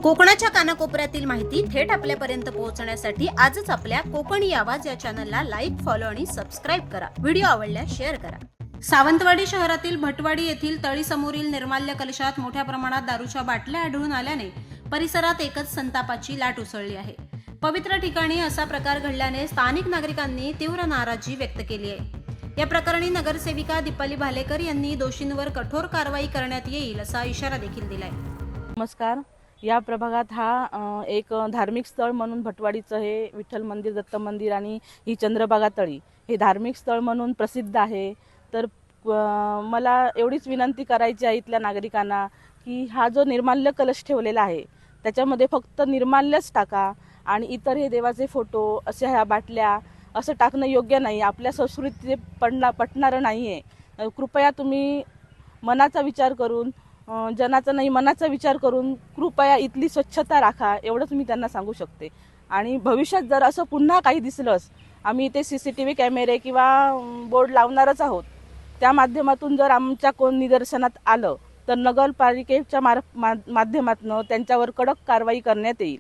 कोकणाच्या कानाकोपऱ्यातील माहिती थेट आपल्यापर्यंत पोहोचण्यासाठी आजच आपल्या कोकणी आवाज या चॅनलला लाईक, फॉलो आणि सबस्क्राईब करा. व्हिडिओ आवडल्यास शेअर करा. सावंतवाडी शहरातील भटवाडी येथील तळीसमोरील निर्माल्य कलशात मोठ्या प्रमाणात दारूच्या बाटल्या आढळून आल्याने परिसरात एकच संतापाची लाट उसळली आहे. पवित्र ठिकाणी असा प्रकार घडल्याने स्थानिक नागरिकांनी तीव्र नाराजी व्यक्त केली आहे. या प्रकरणी नगरसेविका दीपाली भालेकर यांनी दोषींवर कठोर कारवाई करण्यात येईल असा इशारा देखील दिलाय. नमस्कार. या प्रभागात हा एक धार्मिक स्थळ म्हणून भटवाडीचं हे विठ्ठल मंदिर, दत्त मंदिर आणि ही चंद्रभागा तळी हे धार्मिक स्थळ म्हणून प्रसिद्ध आहे. तर मला एवढीच विनंती करायची आहे इथल्या नागरिकांना की हा जो निर्माल्य कलश ठेवलेला आहे त्याच्यामध्ये फक्त निर्माल्यच टाका आणि इतर हे देवाचे फोटो अशा ह्या बाटल्या असं टाकणं योग्य नाही. आपल्या संस्कृतीचे पटणारं नाही आहे. कृपया तुम्ही मनाचा विचार करून, जनाचा नाही मनाचा विचार करून कृपया इथली स्वच्छता राखा, एवढंच मी त्यांना सांगू शकते. आणि भविष्यात जर असं पुन्हा काही दिसलंच, आम्ही इथे CCTV कॅमेरे किंवा बोर्ड लावणारच आहोत. त्या माध्यमातून जर आमच्या कोण निदर्शनात आलं तर नगरपालिकेच्या माध्यमातून त्यांच्यावर कडक कारवाई करण्यात येईल.